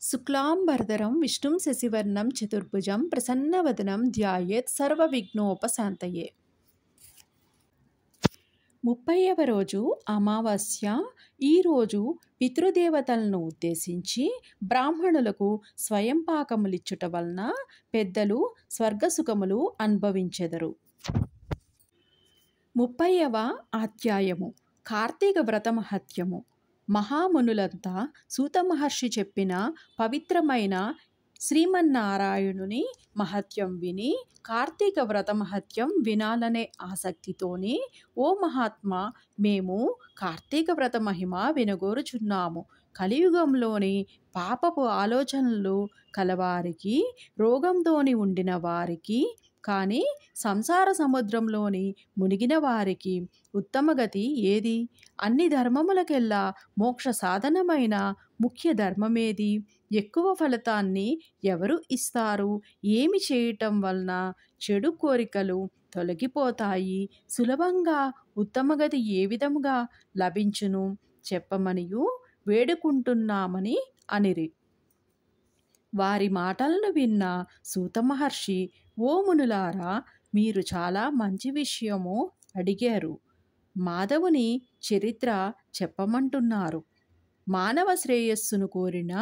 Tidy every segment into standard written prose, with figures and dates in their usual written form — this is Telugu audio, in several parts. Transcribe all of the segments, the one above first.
శుక్లాంబరధరం విష్ణుం శశివర్ణం చతుర్భుజం ప్రసన్నవదనం ధ్యాయేత్ సర్వవిఘ్నోపశాంతయే. 30వ రోజు అమావాస్య. ఈరోజు పితృదేవతలను ఉద్దేశించి బ్రాహ్మణులకు స్వయం పాకములిచ్చుట వలన పెద్దలు స్వర్గసుఖములు అనుభవించెదరు. 30వ అధ్యాయము కార్తీక వ్రత మహత్యము. మహామునులంతా సూత మహర్షి చెప్పిన పవిత్రమైన శ్రీమన్నారాయణుని మహత్యం విని కార్తీక వ్రత మహత్యం వినాలనే ఆసక్తితోని, ఓ మహాత్మా, మేము కార్తీక వ్రత మహిమ వినగోరుచున్నాము. కలియుగంలోని పాపపు ఆలోచనలు కలవారికి, రోగంతోని ఉండిన వారికి, కానీ సంసార సముద్రంలోని మునిగిన వారికి ఉత్తమగతి ఏది? అన్ని ధర్మములకెల్లా మోక్ష సాధనమైన ముఖ్య ధర్మమేది? ఎక్కువ ఫలితాన్ని ఎవరు ఇస్తారు? ఏమి చేయటం వలన చెడు కోరికలు తొలగిపోతాయి? సులభంగా ఉత్తమగతి ఏ విధముగా లభించును చెప్పమనియు వేడుకుంటున్నామని అనిరి. వారి మాటలను విన్న సూత మహర్షి, ఓ మునులారా, మీరు చాలా మంచి విషయము అడిగారు. మాధవుని చరిత్ర చెప్పమంటున్నారు. మానవ శ్రేయస్సును కోరిన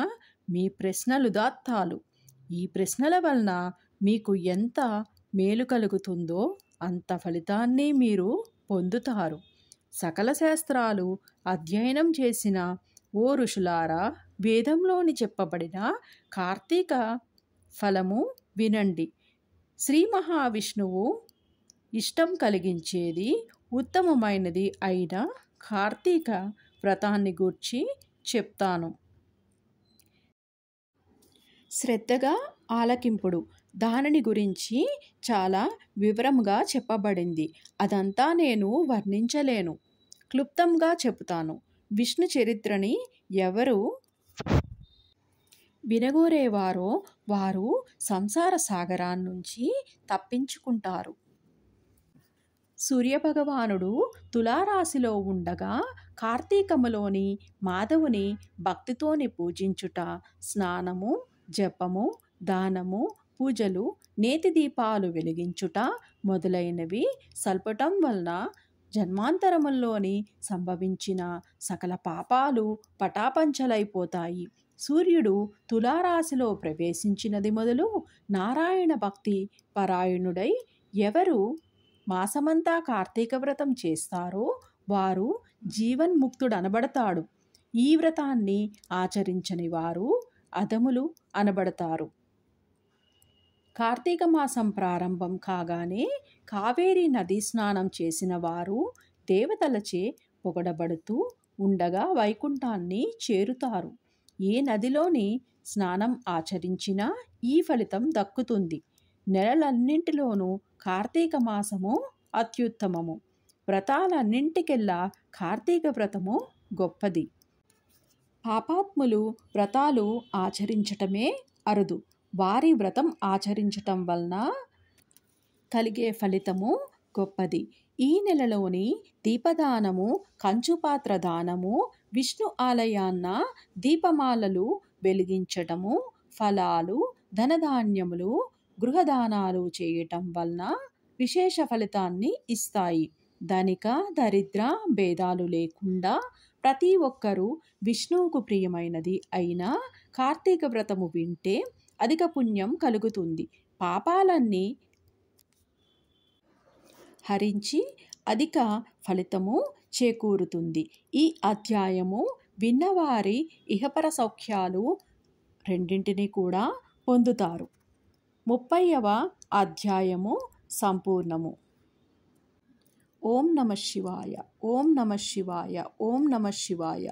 మీ ప్రశ్నలుదాత్తాలు. ఈ ప్రశ్నల వలన మీకు ఎంత మేలు కలుగుతుందో అంత ఫలితాన్ని మీరు పొందుతారు. సకల శాస్త్రాలు అధ్యయనం చేసిన ఓ ఋషులారా, వేదంలోని చెప్పబడిన కార్తీక ఫలము వినండి. శ్రీ మహావిష్ణువు ఇష్టం కలిగించేది ఉత్తమమైనది అయిన కార్తీక వ్రతాన్ని గూర్చి చెప్తాను. శ్రద్ధగా ఆలకింపుడు. దానిని గురించి చాలా వివరముగా చెప్పబడింది. అదంతా నేను వర్ణించలేను. క్లుప్తంగా చెబుతాను. విష్ణు చరిత్రని ఎవరు వినగోరేవారో వారు సంసార సాగరాన్నించి తప్పించుకుంటారు. సూర్యభగవానుడు తులారాశిలో ఉండగా కార్తీకములోని మాధవుని భక్తితోని పూజించుట, స్నానము, జపము, దానము, పూజలు, నేతి దీపాలు వెలిగించుట మొదలైనవి సల్పటం వలన జన్మాంతరముల్లోని సంభవించిన సకల పాపాలు పటాపంచలైపోతాయి. సూర్యుడు తులారాశిలో ప్రవేశించినది మొదలు నారాయణ భక్తి పరాయణుడై ఎవరు మాసమంతా కార్తీక వ్రతం చేస్తారో వారు జీవన్ముక్తుడనబడతాడు. ఈ వ్రతాన్ని ఆచరించని వారు అధములు అనబడతారు. కార్తీక మాసం ప్రారంభం కాగానే కావేరీ నదీ స్నానం చేసిన వారు దేవతలచే పొగడబడుతూ ఉండగా వైకుంఠాన్ని చేరుతారు. ఏ నదిలోని స్నానం ఆచరించినా ఈ ఫలితం దక్కుతుంది. నెలలన్నింటిలోనూ కార్తీక మాసము అత్యుత్తమము. వ్రతాలన్నింటికెల్లా కార్తీక వ్రతము గొప్పది. పాపాత్ములు వ్రతాలు ఆచరించటమే అరుదు. వారి వ్రతం ఆచరించటం వలన కలిగే ఫలితము గొప్పది. ఈ నెలలోని దీపదానము, కంచుపాత్ర దానము, విష్ణు ఆలయాన్న దీపమాలలు వెలిగించటము, ఫలాలు, ధనధాన్యములు, గృహదానాలు చేయటం వలన విశేష ఫలితాన్ని ఇస్తాయి. ధనిక దరిద్ర భేదాలు లేకుండా ప్రతి ఒక్కరూ విష్ణువుకు ప్రియమైనది అయిన కార్తీక వ్రతము వింటే అధిక పుణ్యం కలుగుతుంది. పాపాలన్నీ హరించి అధిక ఫలితము చేకూరుతుంది. ఈ అధ్యాయము విన్నవారి ఇహపర సౌఖ్యాలు రెండింటినీ కూడా పొందుతారు. 30వ అధ్యాయము సంపూర్ణము. ఓం నమః శివాయ. ఓం నమః శివాయ. ఓం నమః శివాయ.